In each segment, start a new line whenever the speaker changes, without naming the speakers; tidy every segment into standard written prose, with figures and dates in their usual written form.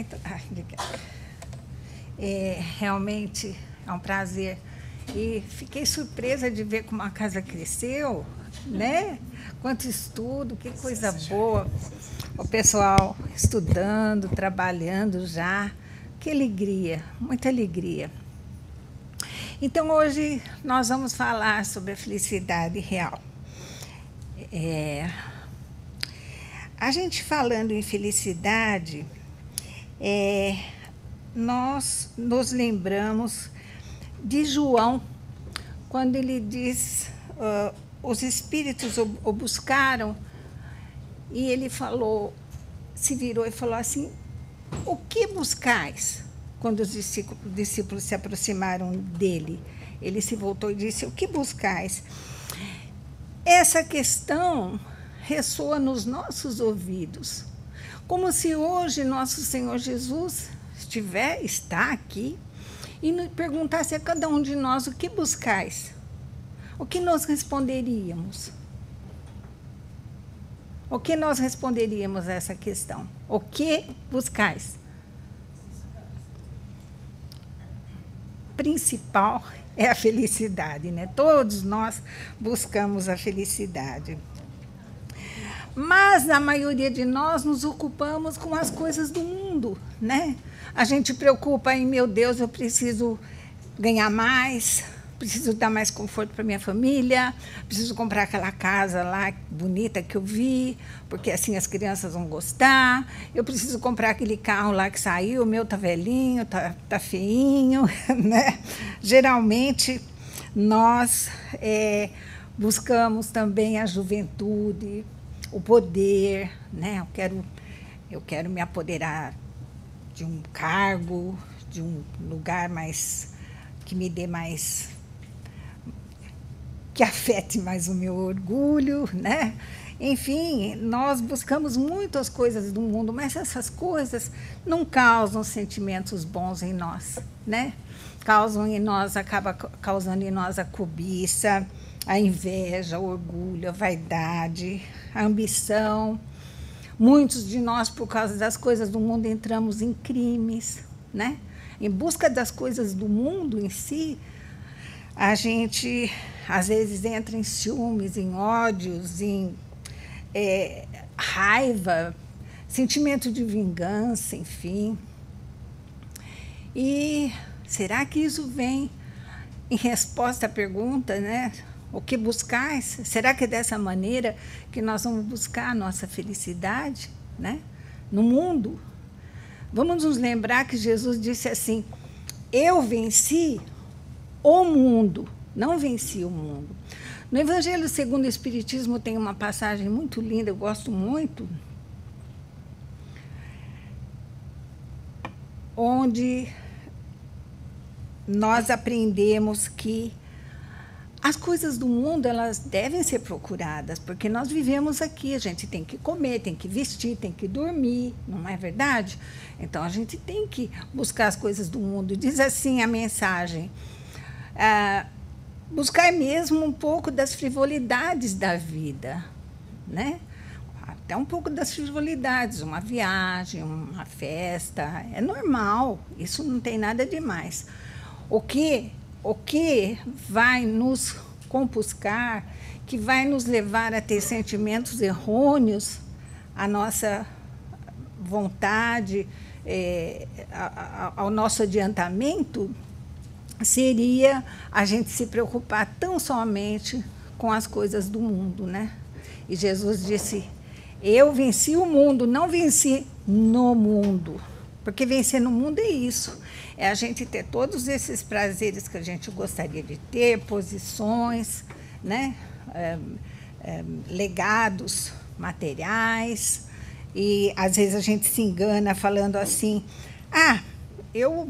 muito. Ai, obrigada. Realmente é um prazer. E fiquei surpresa de ver como a casa cresceu, né? Quanto estudo, que coisa boa. O pessoal estudando, trabalhando já. Que alegria, muita alegria. Então, hoje nós vamos falar sobre a felicidade real. A gente falando em felicidade, nós nos lembramos de João, quando ele diz, os espíritos o buscaram, e ele falou, se virou e falou assim, o que buscais? Quando os discípulos se aproximaram dele, ele se voltou e disse, o que buscais? Essa questão ressoa nos nossos ouvidos, como se hoje nosso Senhor Jesus está aqui e nos perguntasse a cada um de nós, o que buscais? O que nós responderíamos? O que nós responderíamos a essa questão? O que buscais? Principal é a felicidade, né? Todos nós buscamos a felicidade. Mas a maioria de nós nos ocupamos com as coisas do mundo, né? A gente preocupa em, meu Deus, eu preciso ganhar mais, preciso dar mais conforto para minha família, preciso comprar aquela casa lá bonita que eu vi, porque assim as crianças vão gostar, eu preciso comprar aquele carro lá que saiu, o meu tá velhinho, tá feinho, né? Geralmente, nós buscamos também a juventude, o poder, né? Eu quero me apoderar de um cargo, de um lugar mais que me dê mais, que afete mais o meu orgulho, né? Enfim, nós buscamos muitas coisas do mundo, mas essas coisas não causam sentimentos bons em nós, né? Acaba causando em nós a cobiça, a inveja, o orgulho, a vaidade, a ambição. Muitos de nós, por causa das coisas do mundo, entramos em crimes, né? Em busca das coisas do mundo em si, a gente, às vezes, entra em ciúmes, em ódios, em raiva, sentimento de vingança, enfim. E será que isso vem em resposta à pergunta, né? O que buscais? Será que é dessa maneira que nós vamos buscar a nossa felicidade, né? No mundo? Vamos nos lembrar que Jesus disse assim, eu venci o mundo, não venci o mundo. No Evangelho segundo o Espiritismo tem uma passagem muito linda, eu gosto muito, onde nós aprendemos que as coisas do mundo, elas devem ser procuradas, porque nós vivemos aqui, a gente tem que comer, tem que vestir, tem que dormir, não é verdade? Então, a gente tem que buscar as coisas do mundo. Diz assim a mensagem, buscar mesmo um pouco das frivolidades da vida, né? Até um pouco das frivolidades, uma viagem, uma festa, é normal, isso não tem nada demais. O que vai nos compuscar, que vai nos levar a ter sentimentos errôneos, a nossa vontade, ao nosso adiantamento, seria a gente se preocupar tão somente com as coisas do mundo, né? E Jesus disse, eu venci o mundo, não venci no mundo. Porque vencer no mundo é isso, é a gente ter todos esses prazeres que a gente gostaria de ter, posições, né? Legados materiais, e às vezes a gente se engana falando assim, eu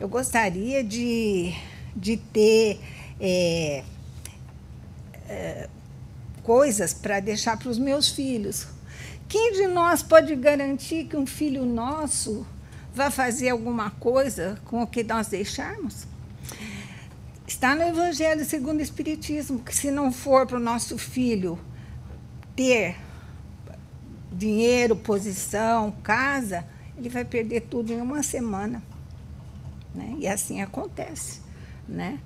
gostaria de ter coisas para deixar para os meus filhos. Quem de nós pode garantir que um filho nosso vai fazer alguma coisa com o que nós deixarmos? Está no Evangelho segundo o Espiritismo, que se não for para o nosso filho ter dinheiro, posição, casa, ele vai perder tudo em uma semana, né? E assim acontece, né?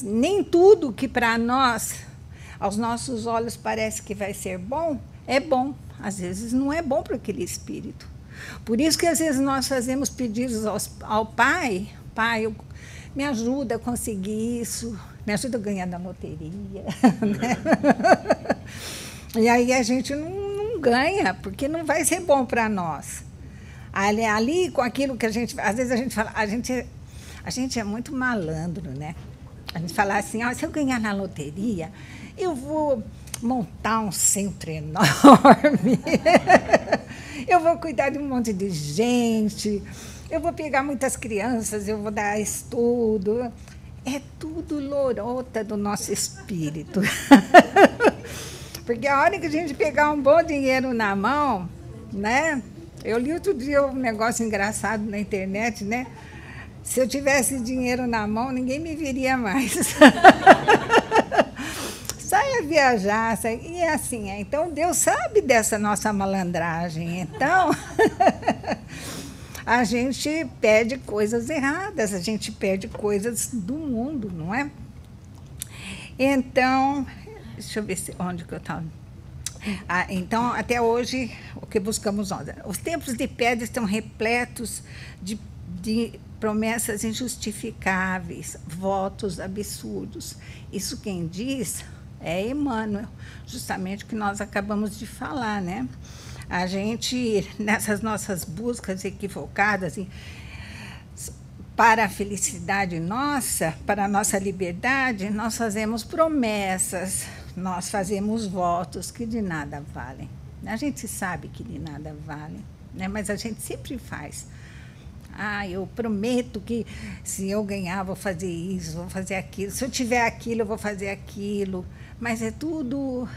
Nem tudo que para nós, aos nossos olhos, parece que vai ser bom, é bom. Às vezes não é bom para aquele espírito. Por isso que às vezes nós fazemos pedidos ao Pai: Pai, me ajuda a conseguir isso, me ajuda a ganhar na loteria. Né? E aí a gente não ganha, porque não vai ser bom para nós. Ali, com aquilo que a gente... Às vezes a gente fala... A gente é muito malandro, né? A gente fala assim, se eu ganhar na loteria, eu vou montar um centro enorme. Eu vou cuidar de um monte de gente. Eu vou pegar muitas crianças, eu vou dar estudo. É tudo lorota do nosso espírito. Porque a hora que a gente pegar um bom dinheiro na mão, né? Eu li outro dia um negócio engraçado na internet, né? Se eu tivesse dinheiro na mão, ninguém me viria mais. Saia viajar. E é assim, então Deus sabe dessa nossa malandragem. Então, a gente pede coisas erradas, a gente pede coisas do mundo, não é? Então, deixa eu ver onde que eu estava. Então, até hoje, o que buscamos nós? Os tempos de pedra estão repletos de promessas injustificáveis, votos absurdos. Isso quem diz é Emmanuel, justamente o que nós acabamos de falar, né? A gente, nessas nossas buscas equivocadas para a felicidade nossa, para a nossa liberdade, nós fazemos promessas, nós fazemos votos que de nada valem. A gente sabe que de nada valem, né? Mas a gente sempre faz. Eu prometo que se eu ganhar, vou fazer isso, vou fazer aquilo. Se eu tiver aquilo, eu vou fazer aquilo. Mas é tudo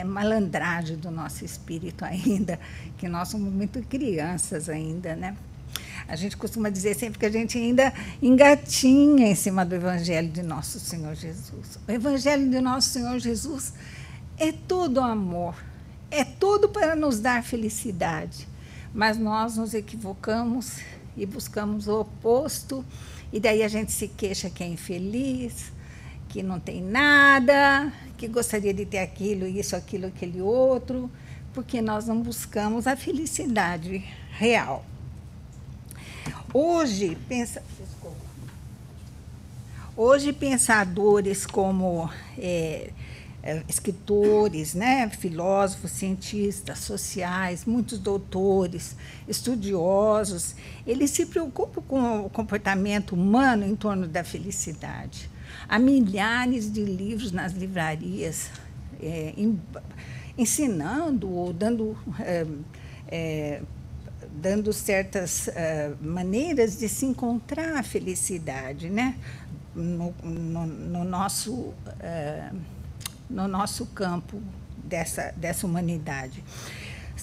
malandragem do nosso espírito ainda, que nós somos muito crianças ainda, né? A gente costuma dizer sempre que a gente ainda engatinha em cima do Evangelho de Nosso Senhor Jesus. O Evangelho de Nosso Senhor Jesus é todo amor, é tudo para nos dar felicidade. Mas nós nos equivocamos e buscamos o oposto, e daí a gente se queixa que é infeliz, que não tem nada, que gostaria de ter aquilo, isso, aquilo, aquele outro, porque nós não buscamos a felicidade real. Hoje, pensadores como escritores, né, filósofos, cientistas, sociais, muitos doutores, estudiosos, eles se preocupam com o comportamento humano em torno da felicidade. Há milhares de livros nas livrarias ensinando ou dando certas maneiras de se encontrar a felicidade, né, no nosso campo dessa humanidade.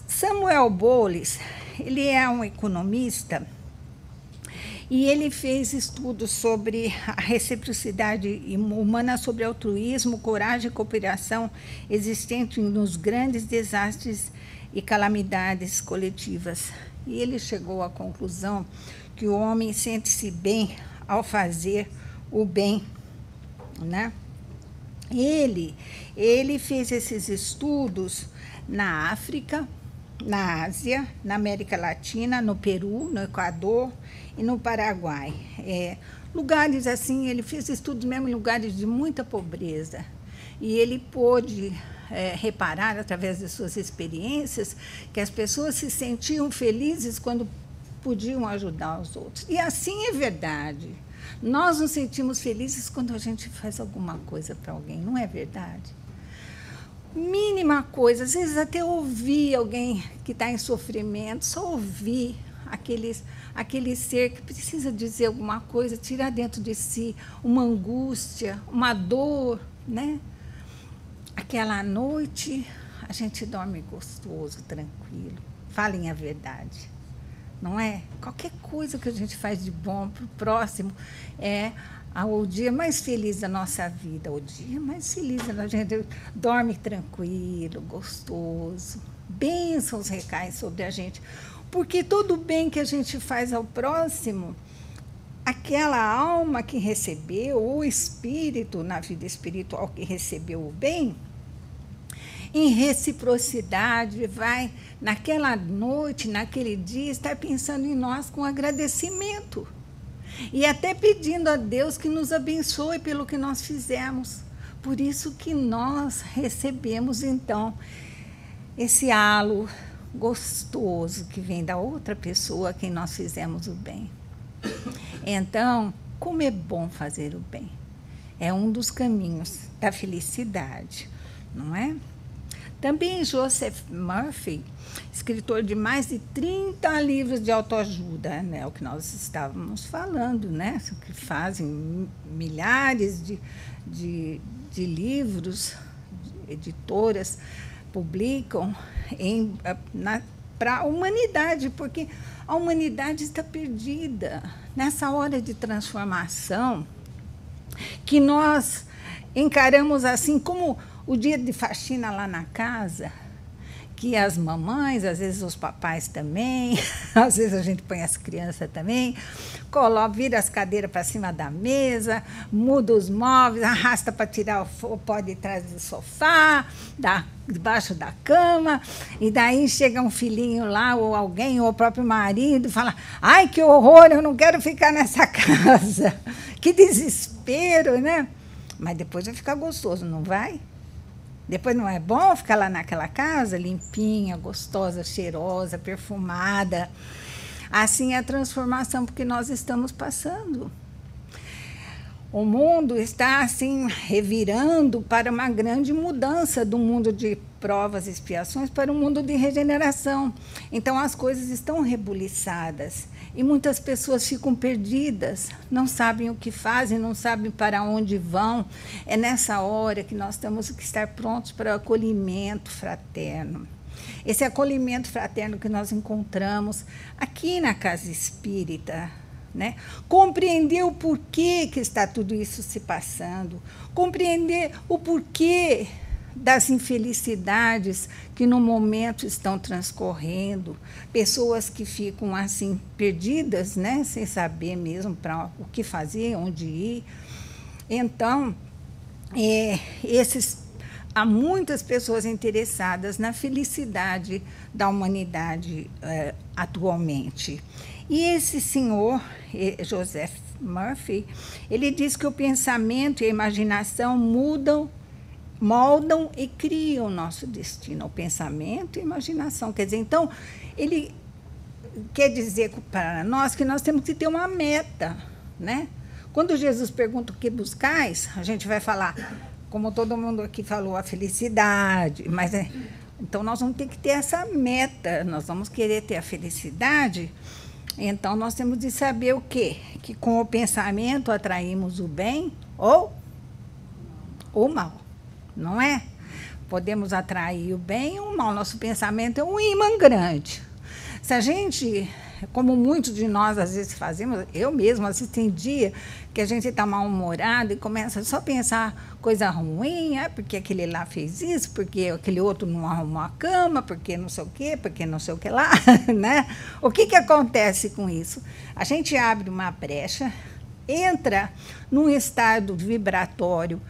Samuel Bowles, ele é um economista e ele fez estudos sobre a reciprocidade humana, sobre altruísmo, coragem e cooperação existente nos grandes desastres e calamidades coletivas. E ele chegou à conclusão que o homem sente-se bem ao fazer o bem, né? Ele fez esses estudos na África, na Ásia, na América Latina, no Peru, no Equador e no Paraguai. Lugares assim, ele fez estudos mesmo em lugares de muita pobreza. E ele pôde reparar, através de suas experiências, que as pessoas se sentiam felizes quando podiam ajudar os outros. E assim é verdade. Nós nos sentimos felizes quando a gente faz alguma coisa para alguém, não é verdade? Mínima coisa, às vezes até ouvir alguém que está em sofrimento, só ouvir aquele ser que precisa dizer alguma coisa, tirar dentro de si uma angústia, uma dor, né? Aquela noite a gente dorme gostoso, tranquilo. Falem a verdade. Não é? Qualquer coisa que a gente faz de bom para o próximo é o dia mais feliz da nossa vida. O dia mais feliz da gente dorme tranquilo, gostoso. Bênçãos recaem sobre a gente. Porque todo bem que a gente faz ao próximo, aquela alma que recebeu, o espírito na vida espiritual que recebeu o bem, em reciprocidade, vai, naquela noite, naquele dia, estar pensando em nós com agradecimento. E até pedindo a Deus que nos abençoe pelo que nós fizemos. Por isso que nós recebemos, então, esse halo gostoso que vem da outra pessoa a quem nós fizemos o bem. Então, como é bom fazer o bem. É um dos caminhos da felicidade, não é? Também Joseph Murphy, escritor de mais de 30 livros de autoajuda, né, o que nós estávamos falando, né, que fazem milhares de livros, editoras publicam para a humanidade, porque a humanidade está perdida. Nessa hora de transformação, que nós encaramos assim como o dia de faxina lá na casa, que as mamães, às vezes os papais também, às vezes a gente põe as crianças também, vira as cadeiras para cima da mesa, muda os móveis, arrasta para tirar o pó de trás do sofá, debaixo da cama, e daí chega um filhinho lá, ou alguém, ou o próprio marido, fala: ai, que horror, eu não quero ficar nessa casa, que desespero, né? Mas depois vai ficar gostoso, não vai? Depois não é bom ficar lá naquela casa, limpinha, gostosa, cheirosa, perfumada. Assim é a transformação porque nós estamos passando. O mundo está assim revirando para uma grande mudança do mundo de provas e expiações para um mundo de regeneração. Então as coisas estão rebuliçadas e muitas pessoas ficam perdidas, não sabem o que fazem, não sabem para onde vão. É nessa hora que nós temos que estar prontos para o acolhimento fraterno. Esse acolhimento fraterno que nós encontramos aqui na Casa Espírita, né? Compreender o porquê que está tudo isso se passando, compreender o porquê das infelicidades que no momento estão transcorrendo, pessoas que ficam assim perdidas, né? Sem saber mesmo para o que fazer, onde ir. Então, há muitas pessoas interessadas na felicidade da humanidade atualmente. E esse senhor, Joseph Murphy, ele diz que o pensamento e a imaginação moldam e criam o nosso destino. O pensamento e a imaginação. Quer dizer, então, ele quer dizer para nós que nós temos que ter uma meta, né? Quando Jesus pergunta o que buscais, a gente vai falar, como todo mundo aqui falou, a felicidade, mas então nós vamos ter que ter essa meta, nós vamos querer ter a felicidade. Então, nós temos de saber o quê? Que com o pensamento atraímos o bem ou o mal, não é? Podemos atrair o bem ou o mal. Nosso pensamento é um imã grande. Se a gente, como muitos de nós às vezes fazemos, eu mesma, às vezes tem dia que a gente está mal-humorado e começa só a pensar coisa ruim, porque aquele lá fez isso, porque aquele outro não arrumou a cama, porque não sei o quê, porque não sei o que lá, né? O que acontece com isso? A gente abre uma brecha, entra num estado vibratório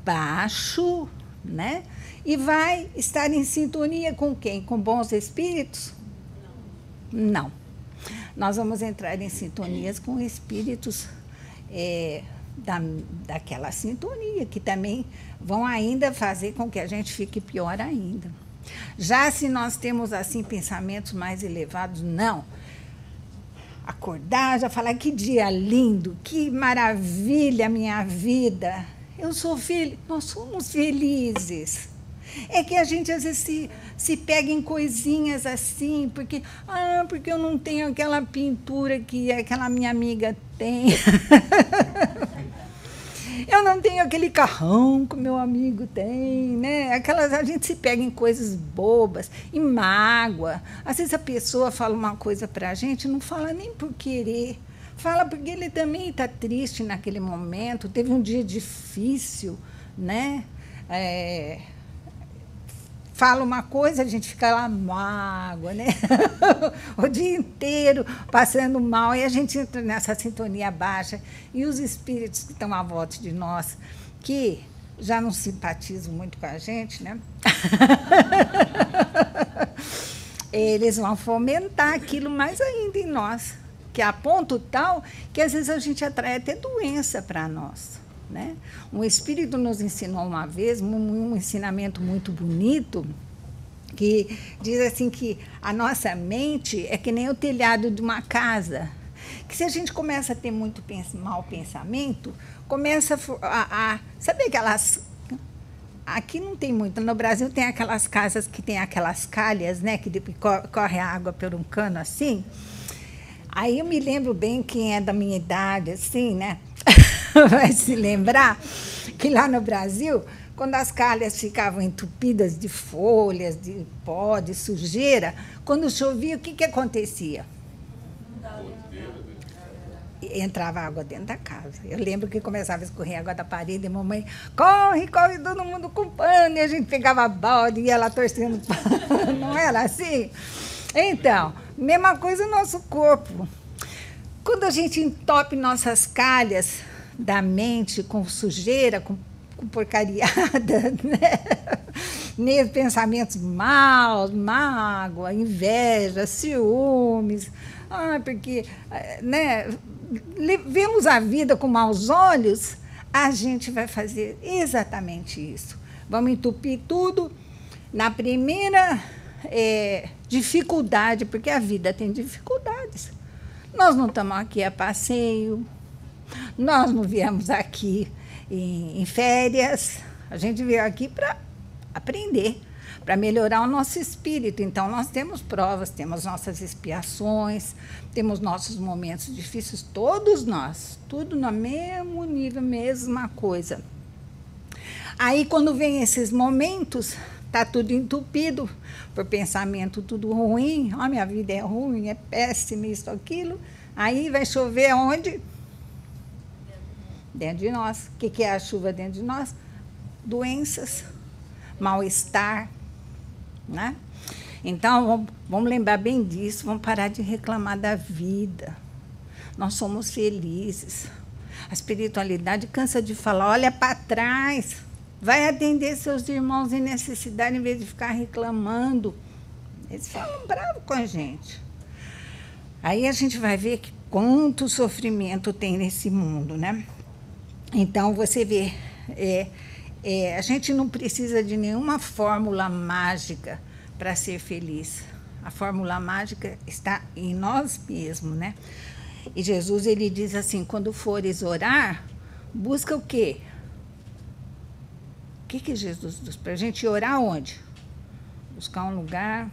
baixo, né? E vai estar em sintonia com quem? Com bons espíritos? Não. Nós vamos entrar em sintonias com espíritos daquela sintonia, que também vão ainda fazer com que a gente fique pior ainda. Já se nós temos, assim, pensamentos mais elevados, não. Acordar, já falar, que dia lindo, que maravilha a minha vida. Eu sou feliz, nós somos felizes. É que a gente às vezes se pega em coisinhas assim, porque eu não tenho aquela pintura que aquela minha amiga tem. Eu não tenho aquele carrão que o meu amigo tem, né? A gente se pega em coisas bobas, em mágoa. Às vezes a pessoa fala uma coisa para a gente, não fala nem por querer. Fala porque ele também está triste naquele momento, teve um dia difícil, né? fala uma coisa, a gente fica lá mágoa, né? O dia inteiro passando mal, e a gente entra nessa sintonia baixa, e os espíritos que estão à volta de nós, que já não simpatizam muito com a gente, né? Eles vão fomentar aquilo mais ainda em nós, que a ponto tal que às vezes a gente atrai até doença para nós, né? Um espírito nos ensinou uma vez um ensinamento muito bonito, que diz assim que a nossa mente é que nem o telhado de uma casa, que se a gente começa a ter muito mau pensamento, começa sabe aquelas... Aqui não tem muito, no Brasil tem aquelas casas que tem aquelas calhas, né, que depois corre a água por um cano assim. Aí eu me lembro bem, quem é da minha idade, assim, né, vai se lembrar que lá no Brasil, quando as calhas ficavam entupidas de folhas, de pó, de sujeira, quando chovia, o que acontecia? Entrava água dentro da casa. Eu lembro que começava a escorrer água da parede, e a mamãe, corre, corre, todo mundo com pano, e a gente pegava balde e ia lá torcendo pano, não era assim? Então, mesma coisa no nosso corpo. Quando a gente entope nossas calhas da mente com sujeira, com porcariada, né? Pensamentos maus, mágoa, inveja, ciúmes, porque, né, vemos a vida com maus olhos, a gente vai fazer exatamente isso. Vamos entupir tudo na primeira dificuldade, porque a vida tem dificuldades. Nós não estamos aqui a passeio, nós não viemos aqui em férias, a gente veio aqui para aprender, para melhorar o nosso espírito. Então, nós temos provas, temos nossas expiações, temos nossos momentos difíceis, todos nós, tudo no mesmo nível, mesma coisa. Aí, quando vem esses momentos, está tudo entupido por pensamento, tudo ruim, minha vida é ruim, é péssima, isso, aquilo. Aí vai chover onde? Dentro de nós. O que é a chuva dentro de nós? Doenças, mal-estar, né? Então, vamos lembrar bem disso, vamos parar de reclamar da vida. Nós somos felizes. A espiritualidade cansa de falar, olha para trás, vai atender seus irmãos em necessidade em vez de ficar reclamando. Eles falam bravo com a gente. Aí a gente vai ver que quanto sofrimento tem nesse mundo, né? Então, você vê, a gente não precisa de nenhuma fórmula mágica para ser feliz. A fórmula mágica está em nós mesmos, né? E Jesus, ele diz assim, quando fores orar, busca o quê? O que Jesus diz para a gente orar onde? Buscar um lugar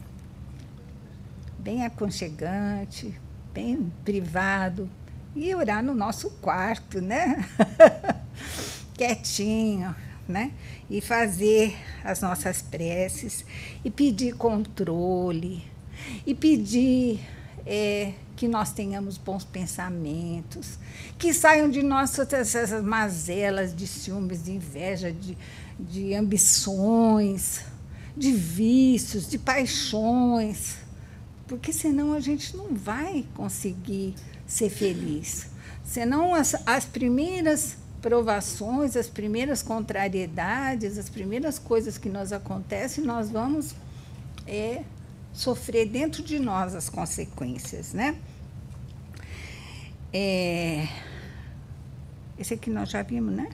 bem aconchegante, bem privado, e orar no nosso quarto, né? Quietinho, né? E fazer as nossas preces, e pedir controle, e pedir que nós tenhamos bons pensamentos, que saiam de nós todas essas mazelas de ciúmes, de inveja, de ambições, de vícios, de paixões, porque senão a gente não vai conseguir ser feliz. Senão as primeiras provações, as primeiras contrariedades, as primeiras coisas que nos acontecem, nós vamos sofrer dentro de nós as consequências, né? Esse aqui nós já vimos, né?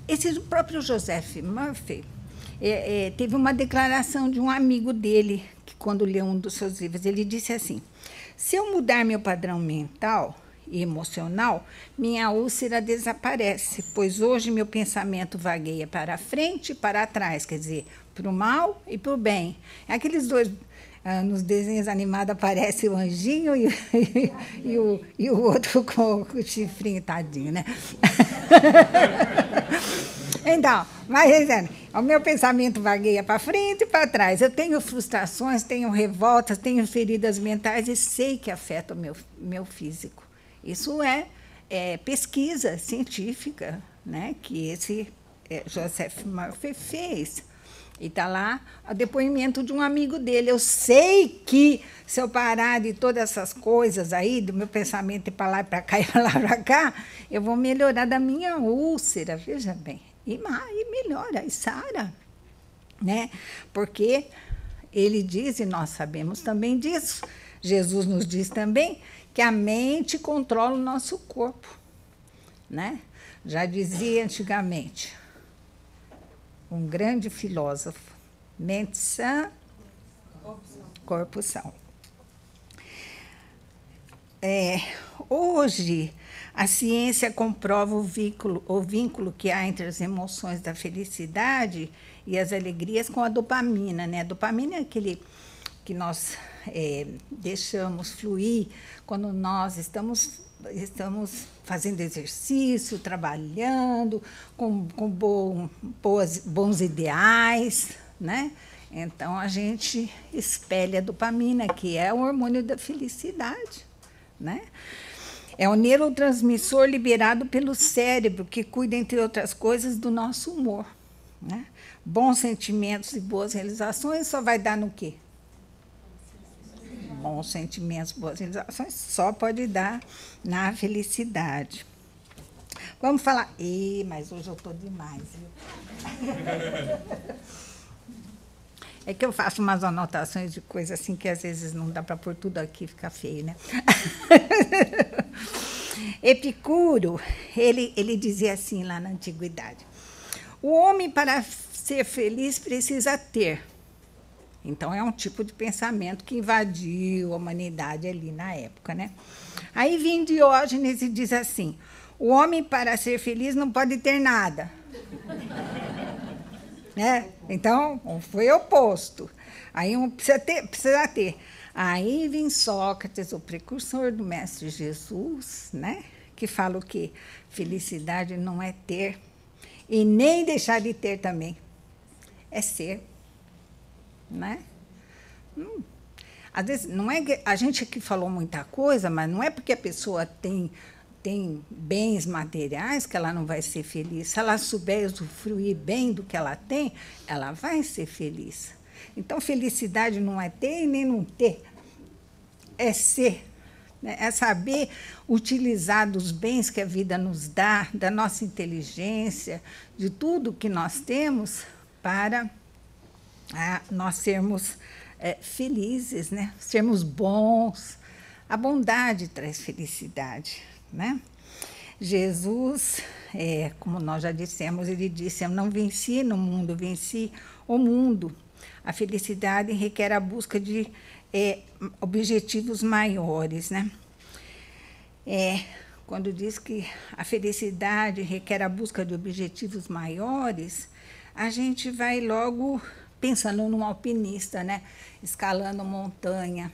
Esse próprio Joseph Murphy teve uma declaração de um amigo dele, que quando leu um dos seus livros, ele disse assim, se eu mudar meu padrão mental e emocional, minha úlcera desaparece, pois hoje meu pensamento vagueia para frente e para trás, quer dizer, para o mal e para o bem. Aqueles dois, nos desenhos animados, aparece o anjinho e o outro com o chifrinho, tadinho, né? Então, mas dizendo, o meu pensamento vagueia para frente e para trás. Eu tenho frustrações, tenho revoltas, tenho feridas mentais e sei que afeta o meu físico. Isso é pesquisa científica, né, que esse Joseph Murphy fez. E está lá o depoimento de um amigo dele. Eu sei que se eu parar de todas essas coisas aí, do meu pensamento ir para lá e para cá e para lá para cá, eu vou melhorar da minha úlcera, veja bem. E melhora, e sara, né? Porque ele diz, e nós sabemos também disso, Jesus nos diz também, que a mente controla o nosso corpo, né? Já dizia antigamente um grande filósofo, mente sã, corpo são. Hoje, a ciência comprova o vínculo que há entre as emoções da felicidade e as alegrias com a dopamina, né? A dopamina é aquele que nós deixamos fluir quando nós estamos fazendo exercício, trabalhando, com bons ideais, né? Então, a gente espelha a dopamina, que é o hormônio da felicidade, né? É o neurotransmissor liberado pelo cérebro, que cuida, entre outras coisas, do nosso humor, né? Bons sentimentos e boas realizações só vai dar no quê? Bons sentimentos, boas realizações, só pode dar na felicidade. Vamos falar... mas hoje eu estou demais, viu? É que eu faço umas anotações de coisas assim que às vezes não dá para pôr tudo aqui, fica feio, né? Epicuro, ele dizia assim lá na antiguidade: o homem, para ser feliz, precisa ter. Então, é um tipo de pensamento que invadiu a humanidade ali na época, né? Aí vem Diógenes e diz assim: o homem, para ser feliz, não pode ter nada. Né? Então, foi oposto. Aí um precisa ter. Aí vem Sócrates, o precursor do Mestre Jesus, né? Que fala o quê? Felicidade não é ter e nem deixar de ter também. É ser. Né? Às vezes, não é que a gente aqui falou muita coisa, mas não é porque a pessoa tem bens materiais que ela não vai ser feliz. Se ela souber usufruir bem do que ela tem, ela vai ser feliz. Então, felicidade não é ter e nem não ter, é ser. Né? É saber utilizar dos bens que a vida nos dá, da nossa inteligência, de tudo que nós temos para nós sermos felizes, né? Sermos bons. A bondade traz felicidade, né? Jesus, como nós já dissemos, ele disse: eu não venci no mundo, venci o mundo. A felicidade requer a busca de objetivos maiores, né? Quando diz que a felicidade requer a busca de objetivos maiores, a gente vai logo pensando num alpinista, né? Escalando montanha.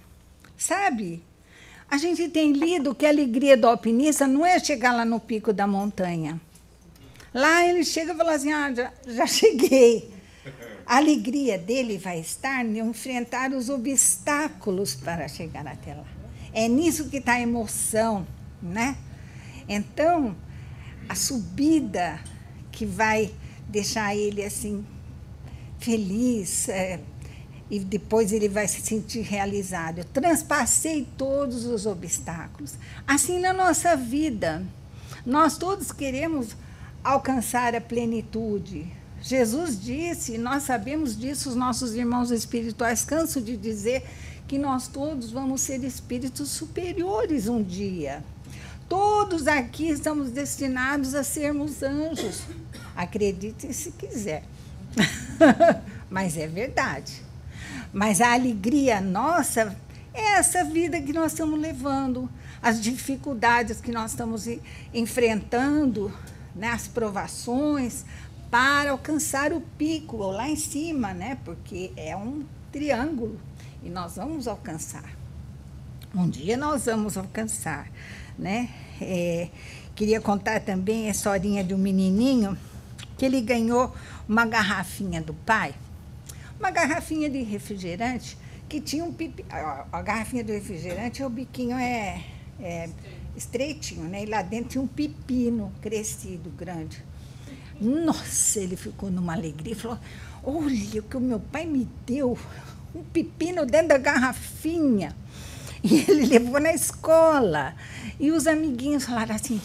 Sabe? A gente tem lido que a alegria do alpinista não é chegar lá no pico da montanha. Lá ele chega e fala assim: já cheguei. A alegria dele vai estar em enfrentar os obstáculos para chegar até lá. É nisso que está a emoção, né? Então, a subida que vai deixar ele assim feliz, e depois ele vai se sentir realizado. Eu transpassei todos os obstáculos. Assim na nossa vida, nós todos queremos alcançar a plenitude. Jesus disse, nós sabemos disso, os nossos irmãos espirituais cansam de dizer que nós todos vamos ser espíritos superiores um dia. Todos aqui estamos destinados a sermos anjos. Acreditem se quiser. Mas é verdade. Mas a alegria nossa é essa vida que nós estamos levando, as dificuldades que nós estamos enfrentando, né, as provações, para alcançar o pico lá em cima, né, porque é um triângulo e nós vamos alcançar. Um dia nós vamos alcançar, né? Queria contar também a historinha de um menininho que ele ganhou uma garrafinha do pai, uma garrafinha de refrigerante que tinha um pipi. A garrafinha do refrigerante, o biquinho estreitinho, né? E lá dentro tinha um pepino crescido, grande. Nossa, ele ficou numa alegria e falou, olha o que o meu pai me deu, um pepino dentro da garrafinha. E ele levou na escola. E os amiguinhos falaram assim,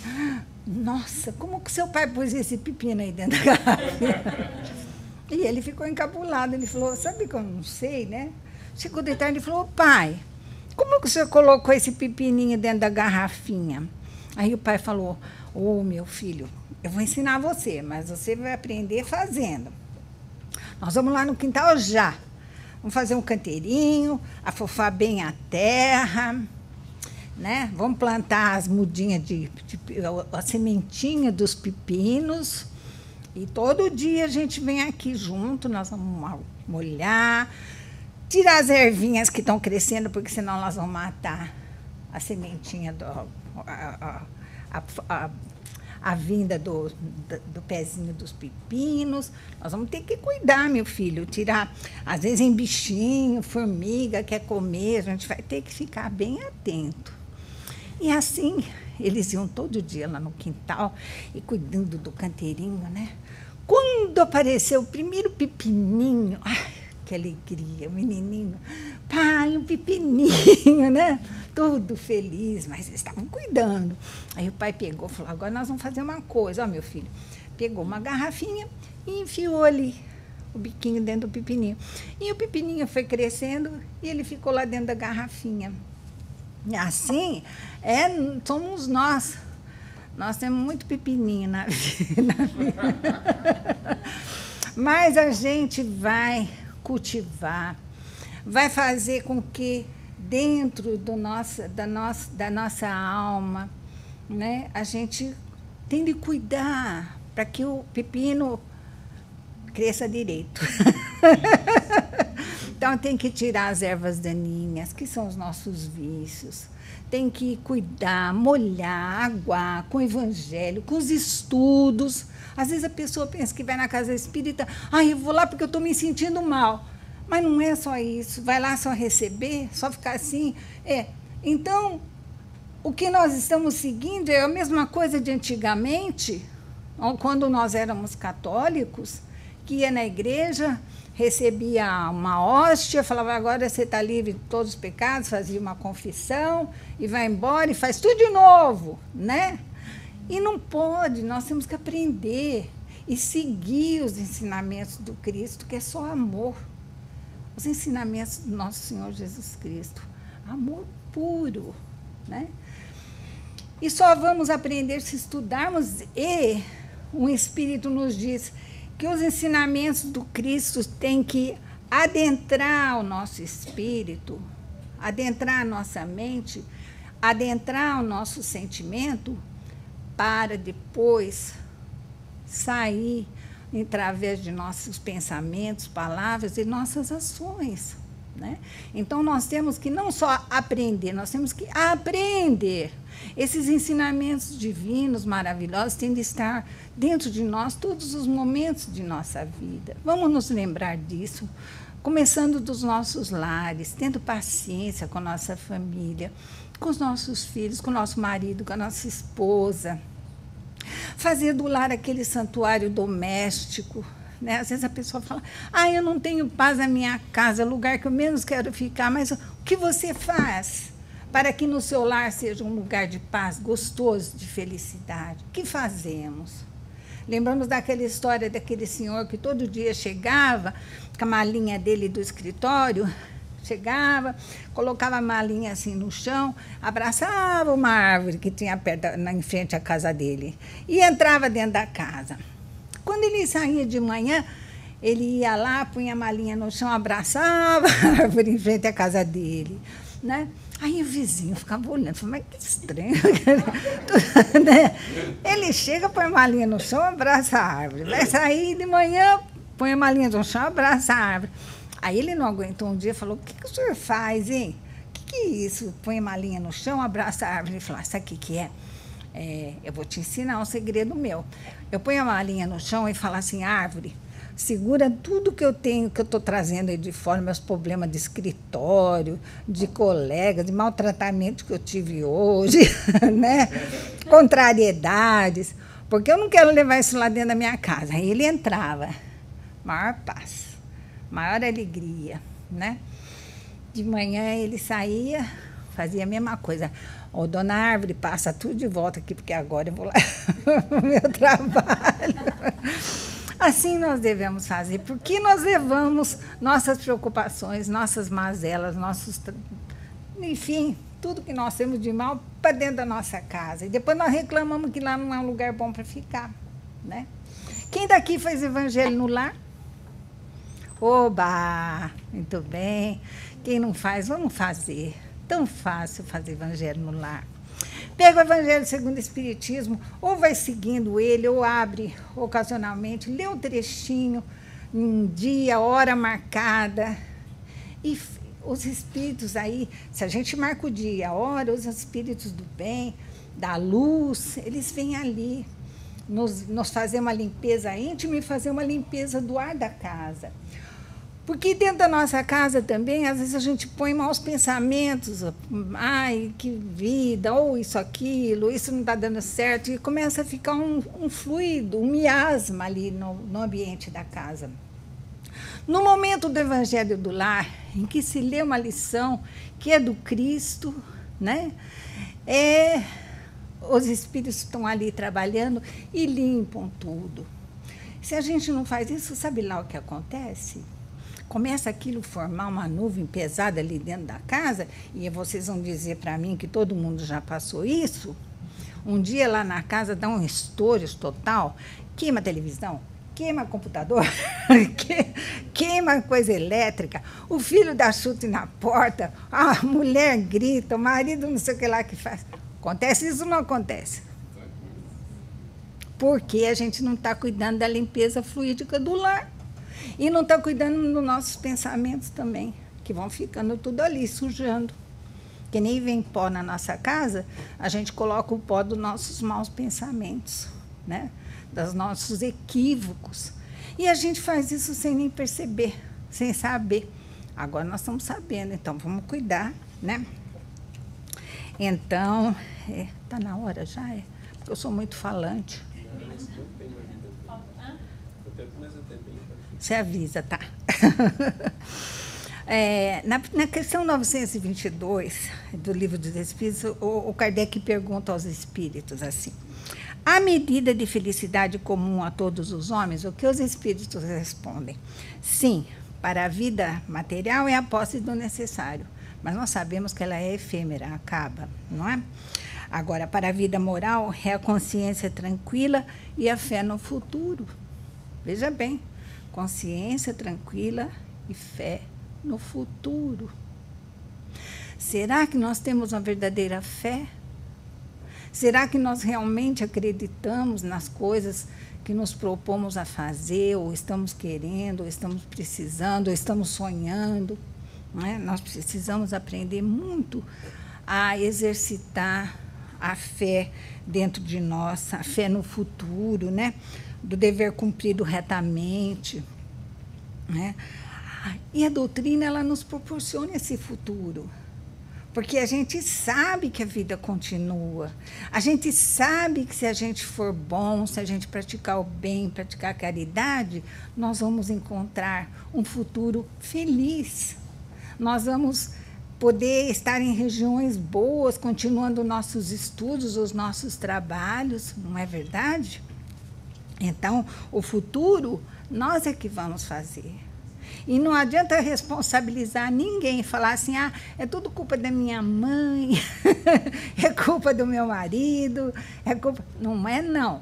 nossa, como que seu pai pôs esse pepino aí dentro da garrafinha? E ele ficou encabulado, ele falou, sabe que eu não sei, né? Chegou de tarde e falou, pai, como que o senhor colocou esse pepininho dentro da garrafinha? Aí o pai falou, meu filho, eu vou ensinar você, mas você vai aprender fazendo. Nós vamos lá no quintal já. Vamos fazer um canteirinho, afofar bem a terra, né? Vamos plantar as mudinhas a sementinha dos pepinos. E todo dia a gente vem aqui junto, nós vamos molhar, tirar as ervinhas que estão crescendo, porque senão elas vão matar a sementinha, a vinda do pezinho dos pepinos. Nós vamos ter que cuidar, meu filho, tirar, às vezes em bichinho, formiga, quer comer, a gente vai ter que ficar bem atento. E assim, eles iam todo dia lá no quintal e cuidando do canteirinho, né? Quando apareceu o primeiro pepininho, ai, que alegria, o menininho, pai, um pepininho, né? Todo feliz, mas eles estavam cuidando. Aí o pai pegou e falou, agora nós vamos fazer uma coisa, ó, meu filho. Pegou uma garrafinha e enfiou ali o biquinho dentro do pepininho. E o pepininho foi crescendo e ele ficou lá dentro da garrafinha. E assim, somos nós. Nós temos muito pepininho na vida. Mas a gente vai cultivar, vai fazer com que dentro da nossa alma, né, a gente tem de cuidar para que o pepino cresça direito. Então, tem que tirar as ervas daninhas, que são os nossos vícios. Tem que cuidar, molhar, aguar com o evangelho, com os estudos. Às vezes a pessoa pensa que vai na casa espírita, eu vou lá porque eu estou me sentindo mal. Mas não é só isso, vai lá só receber, só ficar assim. Então, o que nós estamos seguindo é a mesma coisa de antigamente, quando nós éramos católicos, que ia na igreja, recebia uma hóstia, falava, agora você está livre de todos os pecados, fazia uma confissão e vai embora e faz tudo de novo, né? E não pode, nós temos que aprender e seguir os ensinamentos do Cristo, que é só amor. Os ensinamentos do nosso Senhor Jesus Cristo, amor puro, né? E só vamos aprender se estudarmos, e o Espírito nos diz que os ensinamentos do Cristo têm que adentrar o nosso espírito, adentrar a nossa mente, adentrar o nosso sentimento, para depois sair através de nossos pensamentos, palavras e nossas ações, né? Então, nós temos que não só aprender, nós temos que aprender. Esses ensinamentos divinos, maravilhosos, têm de estar dentro de nós todos os momentos de nossa vida. Vamos nos lembrar disso, começando dos nossos lares, tendo paciência com a nossa família, com os nossos filhos, com o nosso marido, com a nossa esposa. Fazer do lar aquele santuário doméstico, né? Às vezes a pessoa fala, eu não tenho paz na minha casa, é o lugar que eu menos quero ficar, mas o que você faz para que no seu lar seja um lugar de paz, gostoso, de felicidade? O que fazemos? Lembramos daquela história daquele senhor que todo dia chegava com a malinha dele do escritório, chegava, colocava a malinha assim no chão, abraçava uma árvore que tinha perto, em frente à casa dele, e entrava dentro da casa. Quando ele saía de manhã, ele ia lá, punha a malinha no chão, abraçava a árvore em frente à casa dele, né? Aí o vizinho ficava olhando, falava, mas que estranho. Né? Ele chega, põe a malinha no chão, abraça a árvore. Vai sair de manhã, põe a malinha no chão, abraça a árvore. Aí ele não aguentou um dia e falou, o que o senhor faz, hein? O que é isso? Põe a malinha no chão, abraça a árvore. Ele falou, sabe o que é? Eu vou te ensinar um segredo meu. Eu ponho a malinha no chão e falo assim, árvore, segura tudo que eu tenho, que eu estou trazendo aí de fora, meus problemas de escritório, de colegas, de maltratamento que eu tive hoje, né? Contrariedades. Porque eu não quero levar isso lá dentro da minha casa. Aí ele entrava, maior paz, maior alegria, né? De manhã ele saía, fazia a mesma coisa. Ô, dona Árvore, passa tudo de volta aqui, porque agora eu vou lá no meu trabalho. Assim nós devemos fazer, porque nós levamos nossas preocupações, nossas mazelas, enfim, tudo que nós temos de mal para dentro da nossa casa. E depois nós reclamamos que lá não é um lugar bom para ficar, né? Quem daqui faz evangelho no lar? Oba! Muito bem. Quem não faz, vamos fazer. Tão fácil fazer evangelho no lar. Pega o Evangelho segundo o Espiritismo, ou vai seguindo ele, ou abre ocasionalmente, lê um trechinho, um dia, hora marcada. E os espíritos aí, se a gente marca o dia, a hora, os espíritos do bem, da luz, eles vêm ali, nos fazer uma limpeza íntima e fazer uma limpeza do ar da casa. Porque dentro da nossa casa também, às vezes a gente põe maus pensamentos, ai, que vida, ou isso, aquilo, isso não está dando certo, e começa a ficar um fluido, um miasma ali no ambiente da casa. No momento do Evangelho do Lar, em que se lê uma lição que é do Cristo, né? Os espíritos estão ali trabalhando e limpam tudo. Se a gente não faz isso, sabe lá o que acontece? Começa aquilo a formar uma nuvem pesada ali dentro da casa, e vocês vão dizer para mim que todo mundo já passou isso. Um dia lá na casa dá um estouro total, queima a televisão, queima computador, queima coisa elétrica, o filho dá chute na porta, a mulher grita, o marido não sei o que lá que faz. Acontece isso ou não acontece? Porque a gente não está cuidando da limpeza fluídica do lar. E não está cuidando dos nossos pensamentos também, que vão ficando tudo ali, sujando. Que nem vem pó na nossa casa, a gente coloca o pó dos nossos maus pensamentos, né? Dos nossos equívocos. E a gente faz isso sem nem perceber, sem saber. Agora nós estamos sabendo, então vamos cuidar, né? Então, tá na hora já? Porque eu sou muito falante. Você avisa, tá? Na questão 922 do Livro dos Espíritos, o Kardec pergunta aos espíritos assim: a medida de felicidade comum a todos os homens? O que os espíritos respondem? Sim, para a vida material é a posse do necessário, mas nós sabemos que ela é efêmera, acaba, não é? Agora, para a vida moral é a consciência tranquila e a fé no futuro. Veja bem, consciência tranquila e fé no futuro. Será que nós temos uma verdadeira fé? Será que nós realmente acreditamos nas coisas que nos propomos a fazer, ou estamos querendo, ou estamos precisando, ou estamos sonhando? Não é? Nós precisamos aprender muito a exercitar a fé dentro de nós, a fé no futuro, né? Do dever cumprido retamente, né? E a doutrina, ela nos proporciona esse futuro, porque a gente sabe que a vida continua, a gente sabe que se a gente for bom, se a gente praticar o bem, praticar a caridade, nós vamos encontrar um futuro feliz, nós vamos poder estar em regiões boas, continuando nossos estudos, os nossos trabalhos, não é verdade? Então, o futuro, nós é que vamos fazer. E não adianta responsabilizar ninguém, falar assim, é tudo culpa da minha mãe, é culpa do meu marido, é culpa... Não é, não.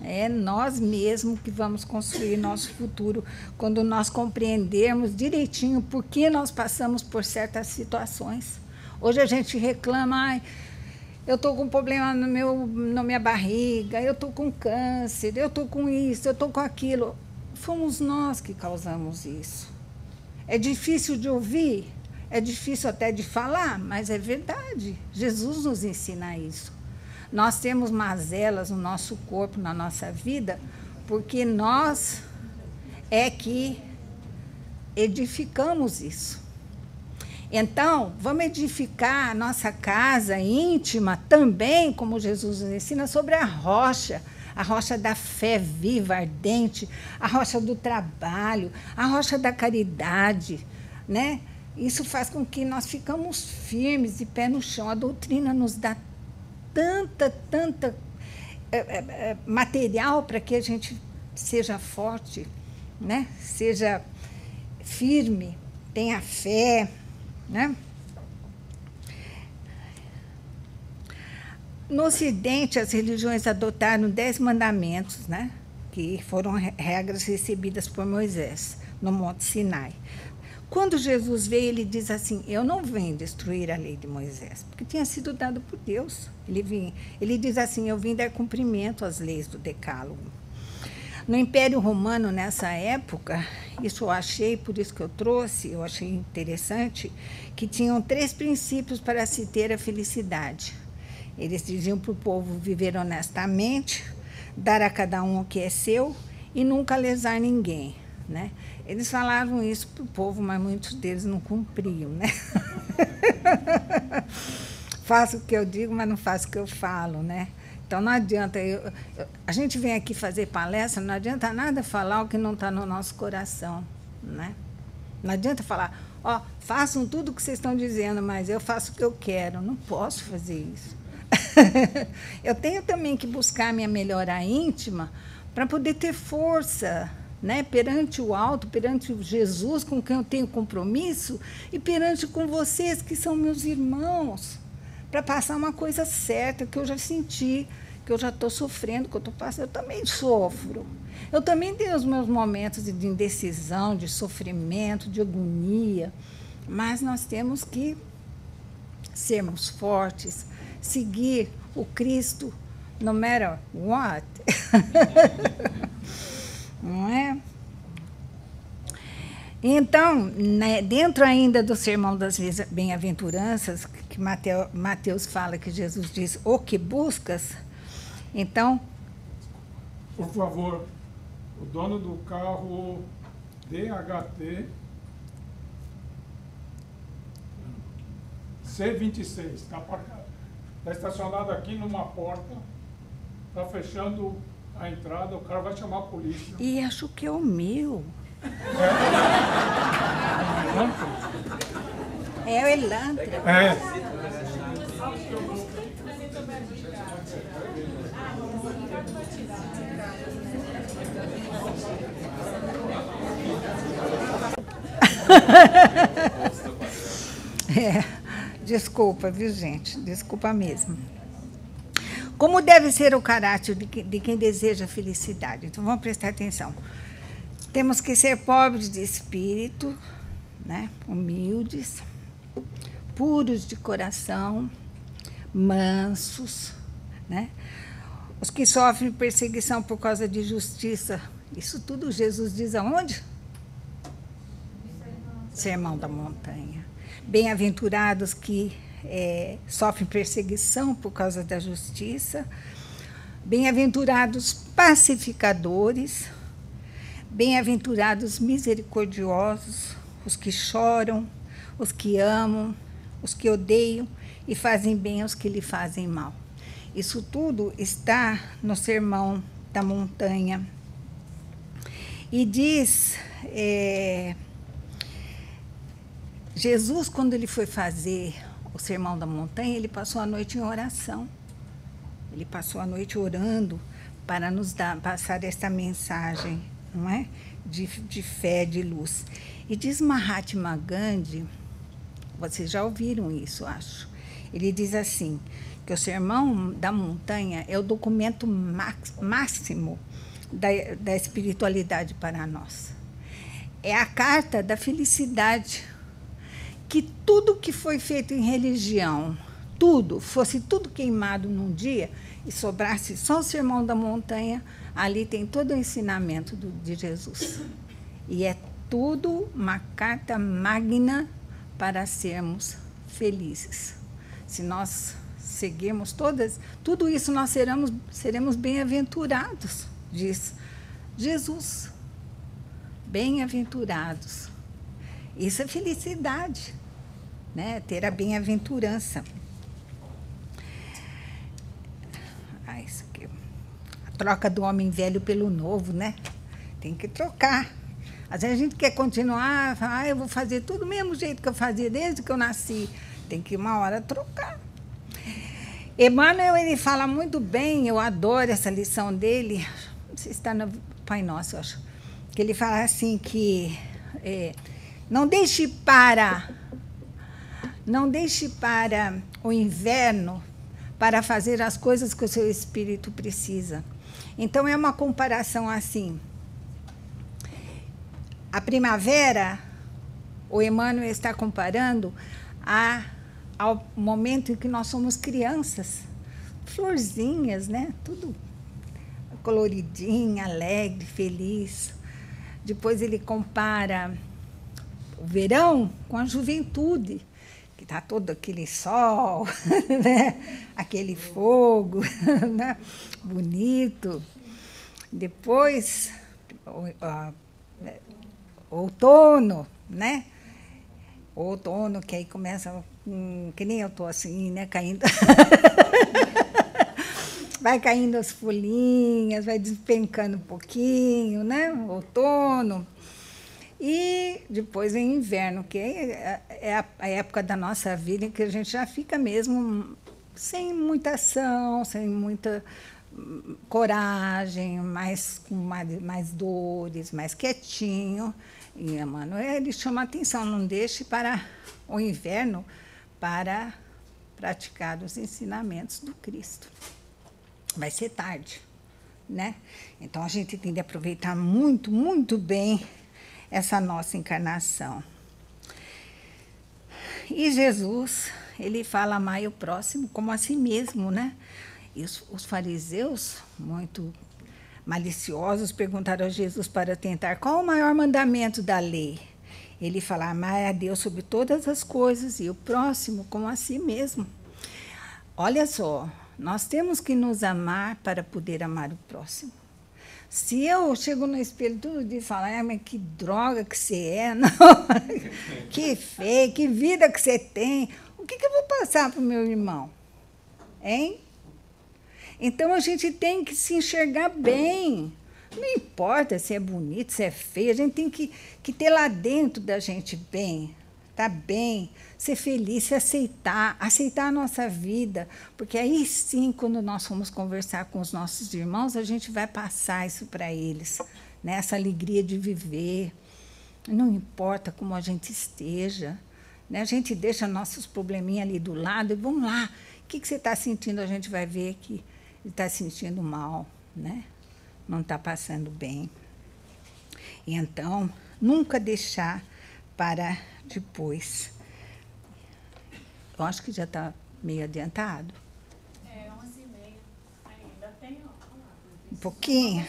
É nós mesmos que vamos construir nosso futuro, quando nós compreendermos direitinho por que nós passamos por certas situações. Hoje a gente reclama, eu estou com problema na minha barriga, eu estou com câncer, eu estou com isso, eu estou com aquilo. Fomos nós que causamos isso. É difícil de ouvir, é difícil até de falar, mas é verdade. Jesus nos ensina isso. Nós temos mazelas no nosso corpo, na nossa vida, porque nós é que edificamos isso. Então, vamos edificar a nossa casa íntima também, como Jesus nos ensina, sobre a rocha. a rocha da fé viva, ardente, a rocha do trabalho, a rocha da caridade, né? Isso faz com que nós ficamos firmes, de pé no chão. A doutrina nos dá tanta material para que a gente seja forte, né? Seja firme, tenha fé, né? No Ocidente, as religiões adotaram 10 mandamentos, né? Que foram regras recebidas por Moisés no Monte Sinai. Quando Jesus veio, ele diz assim: eu não venho destruir a lei de Moisés, porque tinha sido dado por Deus. Ele diz assim: eu vim dar cumprimento às leis do Decálogo. No Império Romano, nessa época, isso eu achei, por isso que eu trouxe, eu achei interessante, que tinham 3 princípios para se ter a felicidade. Eles diziam para o povo viver honestamente, dar a cada um o que é seu e nunca lesar ninguém, né? Eles falavam isso para o povo, mas muitos deles não cumpriam, né? Faço o que eu digo, mas não faço o que eu falo, né? Então não adianta, a gente vem aqui fazer palestra, não adianta nada falar o que não está no nosso coração, né? Não adianta falar, ó, façam tudo o que vocês estão dizendo, mas eu faço o que eu quero. Não posso fazer isso. Eu tenho também que buscar a minha melhora íntima para poder ter força, né, perante o alto, perante Jesus, com quem eu tenho compromisso, e perante com vocês, que são meus irmãos, para passar uma coisa certa que eu já senti, que eu já estou sofrendo, que eu estou passando. Eu também sofro. Eu também tenho os meus momentos de indecisão, de sofrimento, de agonia, mas nós temos que sermos fortes, seguir o Cristo, no matter what. Não é? Então, né, dentro ainda do Sermão das Bem-aventuranças, que Mateus fala que Jesus diz, o que buscas, então...
Por favor, o dono do carro DHT C26, está aparcado. Está estacionado aqui numa porta, está fechando a entrada, o cara vai chamar a polícia.
E acho que é o meu. É o Elantra.
É.
Desculpa, viu, gente? Desculpa mesmo. Como deve ser o caráter de quem deseja felicidade? Então, vamos prestar atenção. Temos que ser pobres de espírito, né? Humildes, puros de coração, mansos, né? Os que sofrem perseguição por causa de justiça, isso tudo Jesus diz aonde? Sermão da Montanha. Bem-aventurados que sofrem perseguição por causa da justiça. Bem-aventurados pacificadores. Bem-aventurados misericordiosos, os que choram, os que amam, os que odeiam e fazem bem aos que lhe fazem mal. Isso tudo está no Sermão da Montanha. E diz... Jesus, quando ele foi fazer o Sermão da Montanha, ele passou a noite em oração. Ele passou a noite orando para nos passar esta mensagem, não é? De fé, de luz. E diz Mahatma Gandhi, vocês já ouviram isso, acho. Ele diz assim, que o Sermão da Montanha é o documento máximo da espiritualidade para nós. É a carta da felicidade. Que tudo que foi feito em religião, fosse tudo queimado num dia e sobrasse só o Sermão da Montanha, ali tem todo o ensinamento de Jesus. E é tudo uma carta magna para sermos felizes. Se nós seguirmos tudo isso, nós seremos bem-aventurados, diz Jesus. Bem-aventurados. Isso é felicidade, né? Ter a bem-aventurança. Isso aqui. troca do homem velho pelo novo, né? Tem que trocar. Às vezes a gente quer continuar, fala, eu vou fazer tudo do mesmo jeito que eu fazia desde que eu nasci. Tem que uma hora trocar. Emmanuel, ele fala muito bem, eu adoro essa lição dele. Não sei se está no Pai Nosso, eu acho. Que ele fala assim que não deixe para o inverno para fazer as coisas que o seu espírito precisa. Então, é uma comparação assim. A primavera, o Emmanuel está comparando ao momento em que nós somos crianças, florzinhas, né? Tudo coloridinha, alegre, feliz. Depois ele compara o verão com a juventude, que está todo aquele sol, né? Aquele fogo, né? Bonito. Depois, outono, né? Outono, que aí começa, que nem eu estou assim, né? Caindo. Vai caindo as folhinhas, vai despencando um pouquinho, né? Outono. E depois vem inverno, que é a época da nossa vida em que a gente já fica mesmo sem muita ação, sem muita coragem, com mais dores, mais quietinho. E Emmanuel, ele chama a atenção, não deixe para o inverno para praticar os ensinamentos do Cristo. Vai ser tarde, né? Então, a gente tem de aproveitar muito, muito bem essa nossa encarnação. E Jesus, ele fala amai o próximo como a si mesmo, né? E os fariseus, muito maliciosos, perguntaram a Jesus para tentar qual o maior mandamento da lei. Ele fala, amai a Deus sobre todas as coisas e o próximo como a si mesmo. Olha só, nós temos que nos amar para poder amar o próximo. Se eu chego no espelho todo dia e falo, mas que droga que você é, não, que feio, que vida que você tem, o que eu vou passar para o meu irmão? Hein? Então, a gente tem que se enxergar bem. Não importa se é bonito, se é feio, a gente tem que ter lá dentro da gente bem, tá bem, ser feliz, se aceitar a nossa vida, porque aí sim, quando nós formos conversar com os nossos irmãos, a gente vai passar isso para eles, né? Essa alegria de viver, não importa como a gente esteja, né? A gente deixa nossos probleminhas ali do lado e vamos lá, o que você está sentindo? A gente vai ver que ele está se sentindo mal, né? Não está passando bem. E então, nunca deixar para depois. Eu acho que já está meio adiantado.
11h30. Ainda tem
um pouquinho.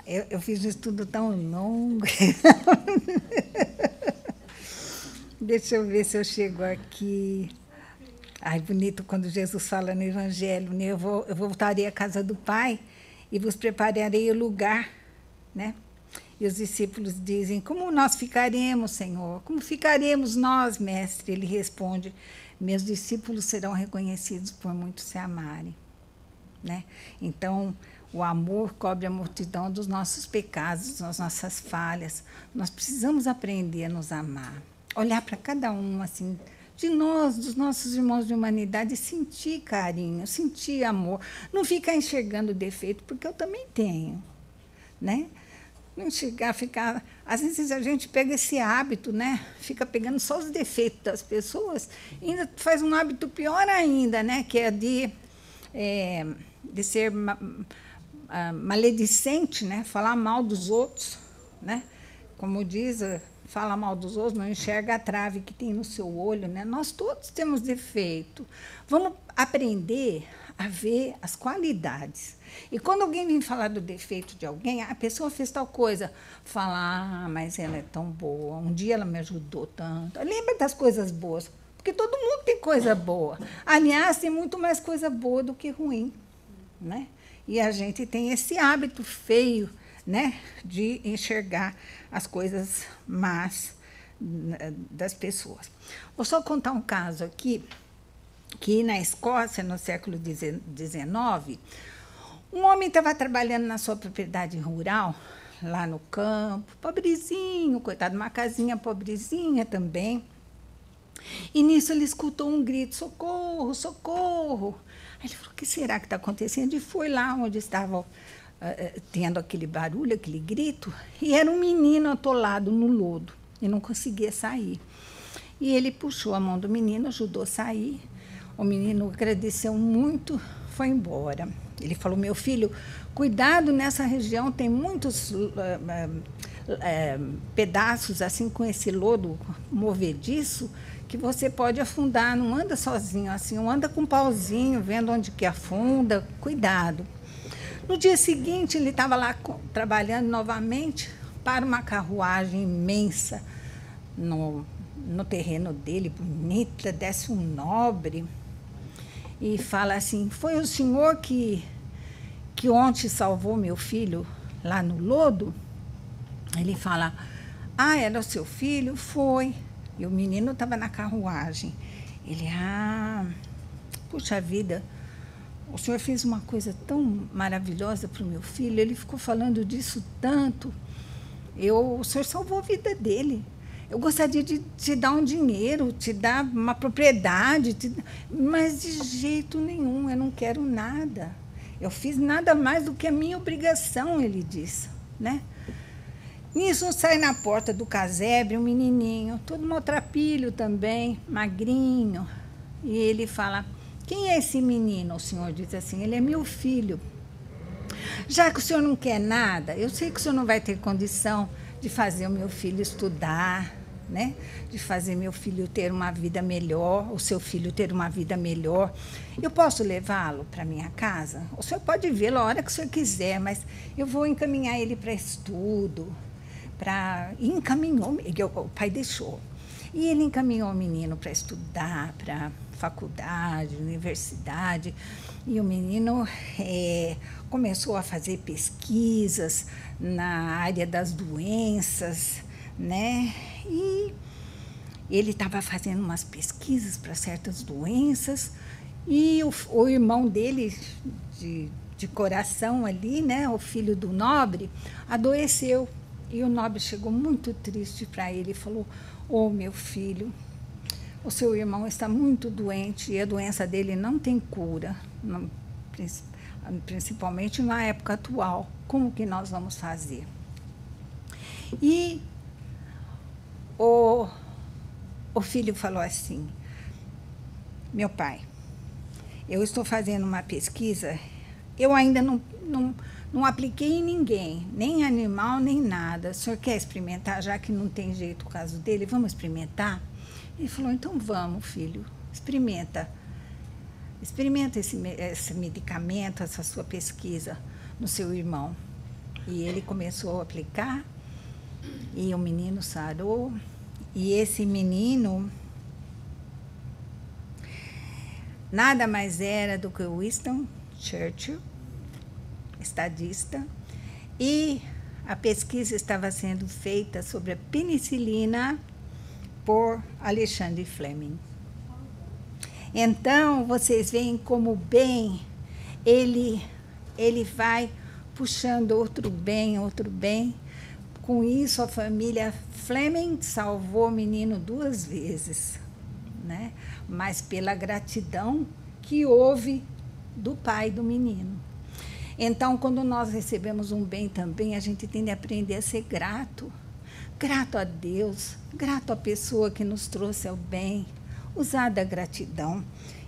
Eu fiz um estudo tão longo. Deixa eu ver se eu chego aqui. Ai, bonito quando Jesus fala no Evangelho, né? Eu voltarei à casa do Pai e vos prepararei o lugar, né? E os discípulos dizem, como nós ficaremos, Senhor? Como ficaremos nós, Mestre? Ele responde, meus discípulos serão reconhecidos por muito se amarem, né? Então, o amor cobre a multidão dos nossos pecados, das nossas falhas. Nós precisamos aprender a nos amar. Olhar para cada um, assim, de nós, dos nossos irmãos de humanidade, sentir carinho, sentir amor. Não ficar enxergando defeito, porque eu também tenho, né? Não ficar... Às vezes a gente pega esse hábito, né? Fica pegando só os defeitos das pessoas e ainda faz um hábito pior ainda, né? Que é de ser maledicente, né? Falar mal dos outros, né? Como diz, fala mal dos outros, não enxerga a trave que tem no seu olho, né? Nós todos temos defeito. Vamos aprender a ver as qualidades. E quando alguém vem falar do defeito de alguém, a pessoa fez tal coisa, fala, mas ela é tão boa, um dia ela me ajudou tanto. Lembra das coisas boas, porque todo mundo tem coisa boa. Aliás, tem muito mais coisa boa do que ruim, né? E a gente tem esse hábito feio, né, de enxergar as coisas más das pessoas. Vou só contar um caso aqui, que na Escócia, no século XIX, Um homem estava trabalhando na sua propriedade rural, lá no campo, pobrezinho, coitado, uma casinha pobrezinha também. E nisso ele escutou um grito: socorro, socorro. Aí ele falou: o que será que está acontecendo? E foi lá onde estava tendo aquele barulho, aquele grito, e era um menino atolado no lodo e não conseguia sair. E ele puxou a mão do menino, ajudou a sair. O menino agradeceu muito, foi embora. Ele falou: meu filho, cuidado, nessa região tem muitos pedaços assim com esse lodo movediço que você pode afundar, não anda sozinho assim, anda com um pauzinho, vendo onde que afunda, cuidado. No dia seguinte, ele estava lá trabalhando novamente, para uma carruagem imensa no terreno dele, bonita, desce um nobre e fala assim: foi o senhor que ontem salvou meu filho lá no lodo? Ele fala: ah, era o seu filho? Foi. E o menino estava na carruagem. Ele: ah, puxa vida, o senhor fez uma coisa tão maravilhosa para o meu filho, ele ficou falando disso tanto. O senhor salvou a vida dele. Eu gostaria de te dar um dinheiro, te dar uma propriedade, mas de jeito nenhum, eu não quero nada. Eu fiz nada mais do que a minha obrigação, ele disse, né? Nisso sai na porta do casebre um menininho, todo maltrapilho também, magrinho. E ele fala: quem é esse menino? O senhor diz assim: ele é meu filho. Já que o senhor não quer nada, eu sei que o senhor não vai ter condição de fazer o meu filho estudar, né? De fazer meu filho ter uma vida melhor, o seu filho ter uma vida melhor. Eu posso levá-lo para minha casa? O senhor pode vê-lo a hora que o senhor quiser, mas eu vou encaminhar ele para estudo. E encaminhou, o pai deixou. E ele encaminhou o menino para estudar, para faculdade, universidade. E o menino começou a fazer pesquisas na área das doenças, né? E ele estava fazendo umas pesquisas para certas doenças. E o irmão dele, de coração ali, né? O filho do nobre, adoeceu. E o nobre chegou muito triste para ele e falou: ô meu filho, o seu irmão está muito doente e a doença dele não tem cura, principalmente na época atual. Como que nós vamos fazer? E o filho falou assim: meu pai, eu estou fazendo uma pesquisa, eu ainda não apliquei em ninguém, nem animal, nem nada. O senhor quer experimentar, já que não tem jeito o caso dele? Vamos experimentar? Ele falou: então vamos, filho, experimenta. Experimenta esse medicamento, essa sua pesquisa no seu irmão. E ele começou a aplicar, e o menino sarou. E esse menino nada mais era do que o Winston Churchill, estadista, e a pesquisa estava sendo feita sobre a penicilina por Alexander Fleming. Então, vocês veem como o bem, ele vai puxando outro bem. Com isso, a família Fleming salvou o menino 2 vezes, né? Mas pela gratidão que houve do pai do menino. Então, quando nós recebemos um bem também, a gente tem de aprender a ser grato. Grato a Deus, grato à pessoa que nos trouxe o bem. Usar da gratidão.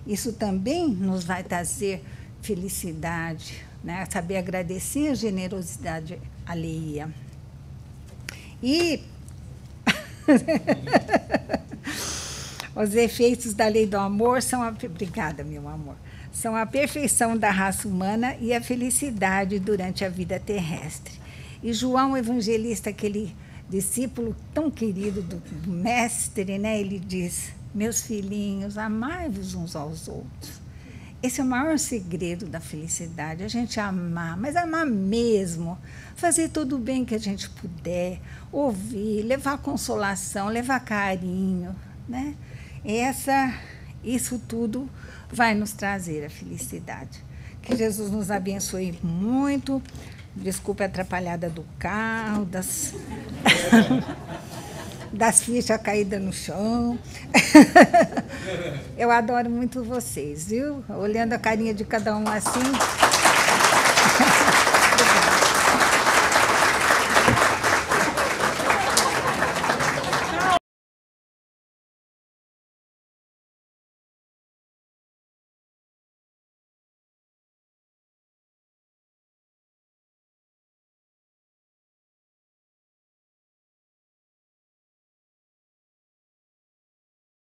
Isso também nos vai trazer felicidade, né? Saber agradecer a generosidade alheia. E os efeitos da lei do amor são obrigada, meu amor. São a perfeição da raça humana e a felicidade durante a vida terrestre. E João Evangelista, aquele discípulo tão querido do mestre, né? Ele diz: meus filhinhos, amai-vos uns aos outros. Esse é o maior segredo da felicidade, a gente amar, mas amar mesmo, fazer todo o bem que a gente puder, ouvir, levar consolação, levar carinho, né? Isso tudo vai nos trazer a felicidade. Que Jesus nos abençoe muito. Desculpe a atrapalhada do carro, das fichas caídas no chão. Eu adoro muito vocês, viu? Olhando a carinha de cada um assim.